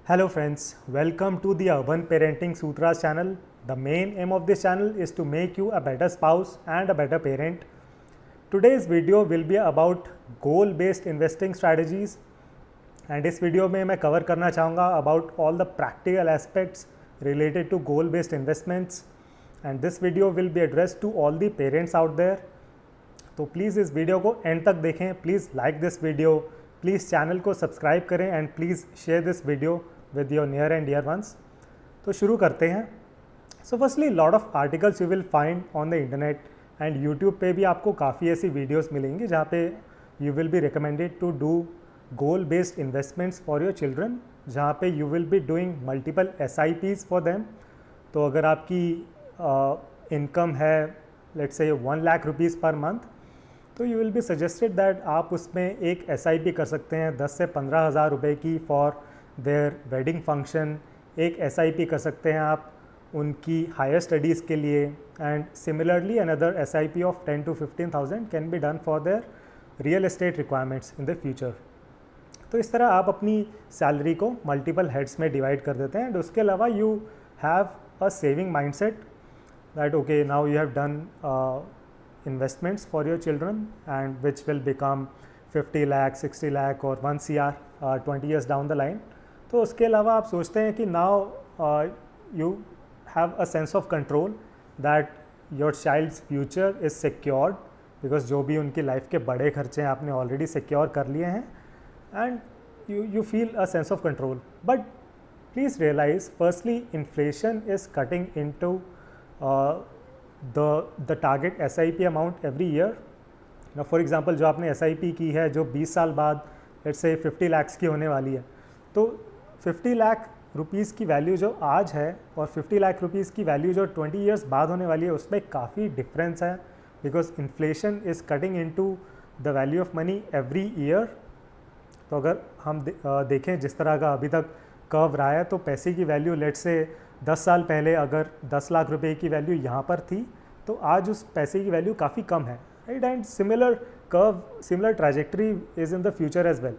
Hello friends, welcome to the Urban Parenting Sutras channel. The main aim of this channel is to make you a better spouse and a better parent. Today's video will be about goal based investing strategies and इस video में मैं cover करना चाहूँगा about all the practical aspects related to goal based investments and this video will be addressed to all the parents out there. तो please इस video को end तक देखें, please like this video, please channel को subscribe करें and please share this video with your near and dear ones. तो शुरू करते हैं. So firstly lot of articles you will find on the internet and YouTube पे भी आपको काफ़ी ऐसी वीडियोस मिलेंगी जहाँ पे you will be recommended to do goal based investments for your children, जहाँ पे you will be doing multiple SIPs for them. तो अगर आपकी इनकम है let's say 1 lakh rupees per month, तो you will be suggested that आप उसमें एक SIP कर सकते हैं 10 से 15 हज़ार रुपये की फॉर देयर वेडिंग फंक्शन. एक SIP कर सकते हैं आप उनकी हायर स्टडीज़ के लिए and similarly another SIP of 10 to 15,000 can be done for their real estate requirements in the future. तो इस तरह आप अपनी सैलरी को मल्टीपल हेड्स में डिवाइड कर देते हैं एंड उसके अलावा you have a saving mindset that okay now you have done investments for your children and which will become 50 lakh, 60 lakh or 1 CR 20 years down the line. तो उसके अलावा आप सोचते हैं कि now you have a sense of control that your child's future is secured because जो भी उनकी लाइफ के बड़े खर्चे हैं आपने ऑलरेडी सिक्योर कर लिए हैं and you feel a sense of control. But please realize firstly inflation is cutting into the target SIP amount every year. Now for example जो आपने SIP की है जो 20 साल बाद let's say 50 lakhs की होने वाली है, तो 50 लाख रुपीज़ की वैल्यू जो आज है और 50 लाख रुपीज़ की वैल्यू जो 20 years बाद होने वाली है उसमें काफ़ी डिफरेंस है because inflation is cutting into the value of money every year. तो अगर हम देखें जिस तरह का अभी तक कर्व रहा है तो पैसे की वैल्यू लेट्स से 10 साल पहले अगर 10 लाख रुपए की वैल्यू यहाँ पर थी तो आज उस पैसे की वैल्यू काफ़ी कम है, right. And similar curve, similar trajectory is in the future as well.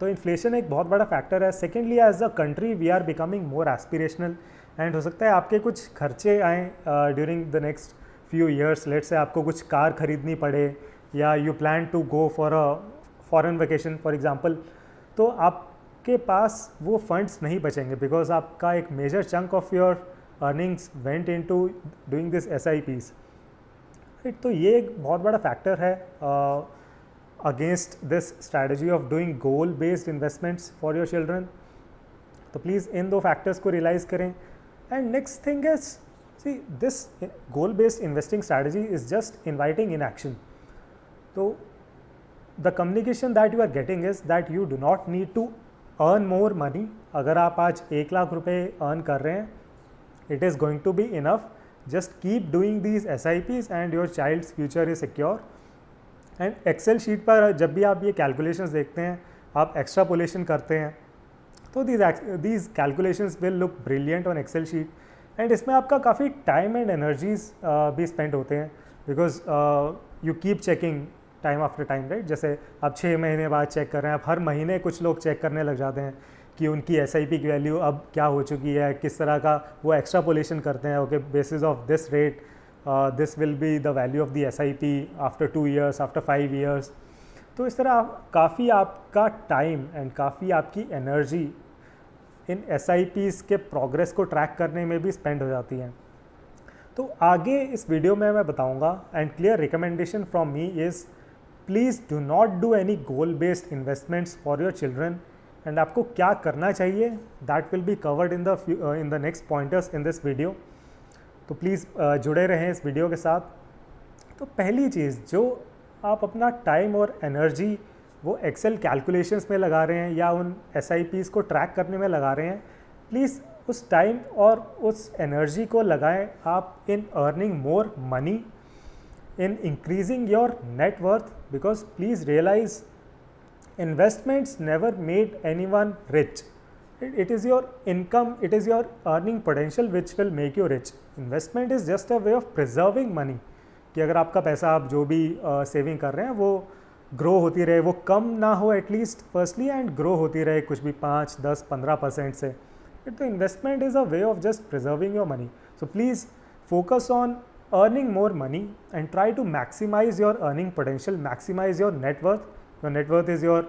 तो इन्फ्लेशन एक बहुत बड़ा फैक्टर है. Secondly as a country we are becoming more aspirational and हो सकता है आपके कुछ खर्चे आएँ during the next few years. Let say आपको कुछ कार खरीदनी पड़े या you plan to go for a foreign vacation for example, तो आपके पास वो फंड्स नहीं बचेंगे बिकॉज आपका एक major chunk of your earnings went into doing this SIPs. तो ये एक बहुत बड़ा फैक्टर है against this strategy of doing goal based investments for your children. तो प्लीज़ इन दो फैक्टर्स को रियलाइज़ करें. And next thing is see this goal based investing strategy is just inviting in action. तो the communication that you are getting is that you do not need to earn more money. अगर आप आज 1 लाख रुपये earn कर रहे हैं, it is going to be enough. Just keep doing these SIPs and your child's future is secure. And Excel sheet पर जब भी आप ये calculations देखते हैं, आप extrapolation करते हैं, तो these calculations will look brilliant on Excel sheet. And इसमें आपका काफ़ी time and energies भी spend होते हैं because you keep checking time after time, right? जैसे आप 6 महीने बाद चेक कर रहे हैं, आप हर महीने कुछ लोग चेक करने लग जाते हैं कि उनकी SIP की वैल्यू अब क्या हो चुकी है, किस तरह का वो एक्स्ट्रापोलेशन करते हैं. Okay, basis of this rate this will be the value of the SIP after 2 years, after 5 years. तो इस तरह काफ़ी आपका टाइम एंड काफ़ी आपकी एनर्जी इन SIPs के प्रोग्रेस को ट्रैक करने में भी स्पेंड हो जाती है. तो आगे इस वीडियो में मैं बताऊंगा and clear recommendation from me is please do not do any goal based investments for your children. And आपको क्या करना चाहिए that will be covered in the next pointers in this video. तो प्लीज़ जुड़े रहें इस वीडियो के साथ. तो पहली चीज़, जो आप अपना टाइम और एनर्जी वो एक्सेल कैलकुलेशंस में लगा रहे हैं या उन SIPs को ट्रैक करने में लगा रहे हैं, प्लीज़ उस टाइम और उस एनर्जी को लगाएं आप in earning more money, in increasing your net worth. Because please realise investments never made anyone rich. It is your income, it is your earning potential which will make you rich. Investment is just a way of preserving money. कि अगर आपका पैसा आप जो भी saving कर रहे हैं वो ग्रो होती रहे, वो कम ना हो एटलीस्ट फर्स्टली, एंड ग्रो होती रहे कुछ भी 5, 10, 15% से. तो investment is a way of just preserving your money. So please focus on earning more money and try to maximize your earning potential, maximize your net worth. Your net worth is your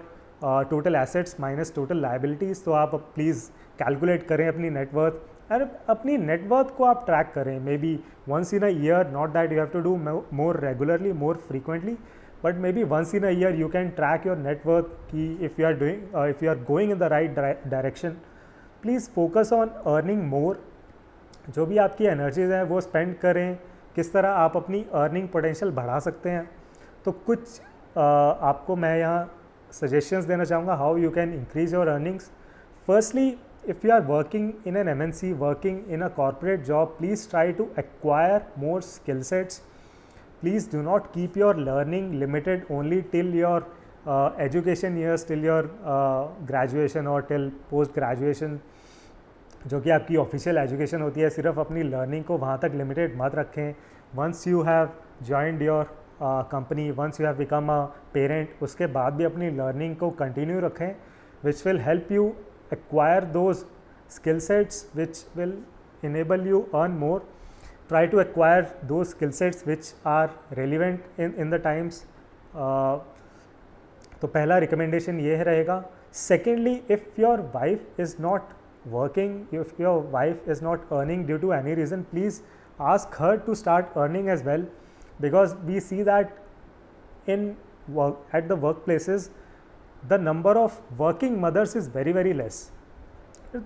total assets minus total liabilities. तो आप please calculate करें अपनी net worth, और अपनी net worth को आप track करें, may be once in a year, not that you have to do more regularly, more frequently, but maybe once in a year you can track your net worth कि if you are doing, if you are going in the right direction, please focus on earning more. जो भी आपकी energies हैं वो spend करें, किस तरह आप अपनी अर्निंग पोटेंशियल बढ़ा सकते हैं. तो कुछ आपको मैं यहाँ सजेशंस देना चाहूँगा how you can increase your earnings. Firstly, if you are working in an MNC, working in a corporate job, please try to acquire more skill sets. Please do not keep your learning limited only till your education years, till your graduation और till post graduation, जो कि आपकी official education होती है. सिर्फ अपनी learning को वहाँ तक लिमिटेड मत रखें. Once you have joined your company, once you have become a parent, उसके बाद भी अपनी लर्निंग को कंटिन्यू रखें, which will help you acquire those skill sets which will enable you earn more. Try to acquire those skill sets which are relevant in the times. तो पहला recommendation ये रहेगा. Secondly, if your wife is not working, if your wife is not earning due to any reason, please ask her to start earning as well, because we see that in work, at the workplaces, the number of working mothers is very very less.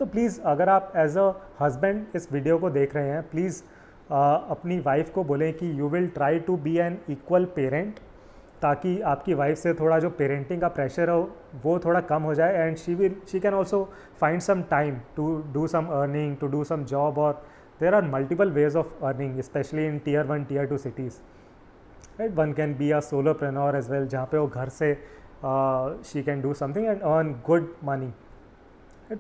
तो please अगर आप as a husband इस video को देख रहे हैं, please अपनी wife को बोलें कि you will try to be an equal parent, ताकि आपकी वाइफ से थोड़ा जो पेरेंटिंग का प्रेशर हो वो थोड़ा कम हो जाए, and she can also find some time to do some earning, to do some job. और there are multiple ways of earning, specially in Tier 1, Tier 2 cities. Right, one can be a solopreneur as well, जहाँ पे वो घर से she can do something and earn good money.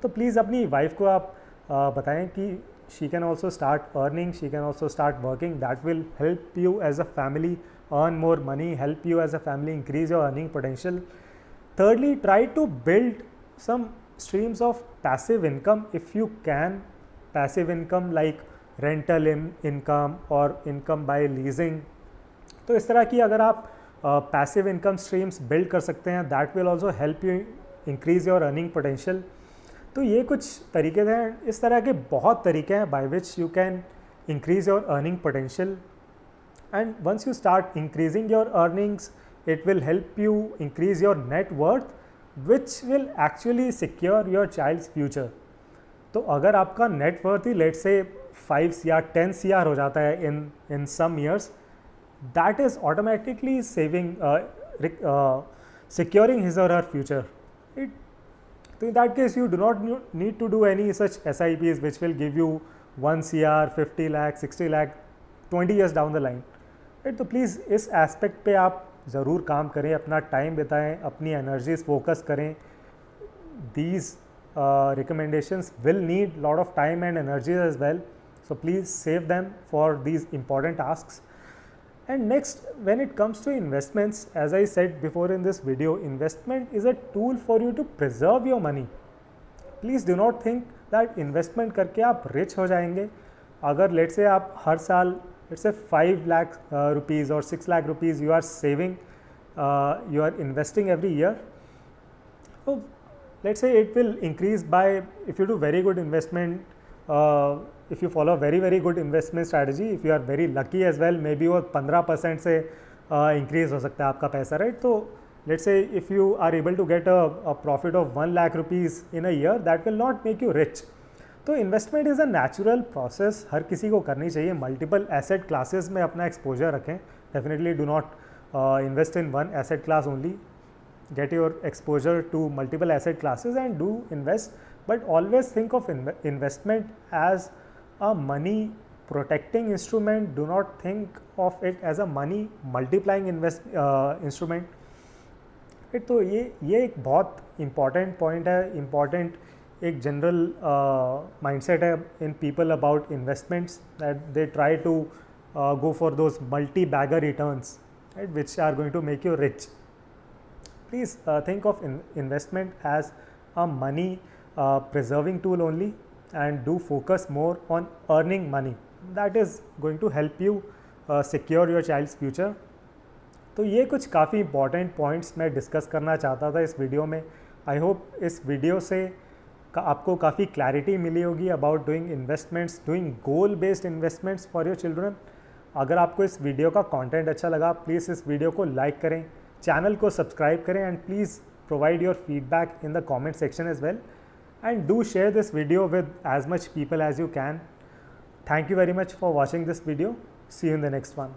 तो please अपनी wife को आप बताएं कि she can also start earning, she can also start working. That will help you as a family earn more money, help you as a family increase your earning potential. Thirdly, try to build some streams of passive income if you can. Passive income like rental income or income by leasing. तो इस तरह की अगर आप passive income streams build कर सकते हैं, that will also help you increase your earning potential. तो ये कुछ तरीके हैं. इस तरह के बहुत तरीके हैं by which you can increase your earning potential. And once you start increasing your earnings, it will help you increase your net worth, which will actually secure your child's future. तो अगर आपका नेट वर्थ ही late से 5 या 10 CR हो जाता है in some years, that is automatically saving, securing his or her future. So in that case, you do not need to do any such SIPs which will give you 1 CR, 50 lakh, 60 lakh, 20 years down the line. Right? तो please इस aspect पे आप ज़रूर काम करें, अपना time बिताएं, अपनी एनर्जीज फोकस करें. These recommendations will need lot of time and energy as well. So please save them for these important tasks. And next, when it comes to investments, as I said before in this video, investment is a tool for you to preserve your money. Please do not think that investment करके आप rich हो जाएंगे. अगर let's say आप हर साल let's say 5 lakh rupees or 6 lakh rupees you are saving, you are investing every year. So let's say it will increase by, if you do very good investment, if you follow very very good investment strategy, if you are very lucky as well, maybe वो 15% से increase हो सकता है आपका पैसा, right? तो let's say if you are able to get a profit of 1 lakh rupees in a year, that will not make you rich. तो investment is a natural process, हर किसी को करनी चाहिए. मल्टीपल एसेट क्लासेस में अपना exposure रखें. Definitely do not invest in one asset class only. Get your exposure to multiple asset classes and do invest, but always think of investment as a money protecting instrument. Do not think of it as a money multiplying instrument. तो ये एक बहुत important point है, important एक general mindset है in people about investments, that they try to go for those multi-bagger returns, right, which are going to make you rich. please think of investment as a money preserving tool only, and do focus more on earning money. That is going to help you secure your child's future. तो ये कुछ काफ़ी important points मैं discuss करना चाहता था इस video में. आई होप इस वीडियो से आपको काफ़ी क्लैरिटी मिली होगी about doing investments, doing goal based investments for your children. अगर आपको इस वीडियो का कंटेंट अच्छा लगा, प्लीज़ इस वीडियो को लाइक करें, चैनल को सब्सक्राइब करें, and please provide your feedback in the comment section as well, and do share this video with as much people as you can. Thank you very much for watching this video. See you in the next one.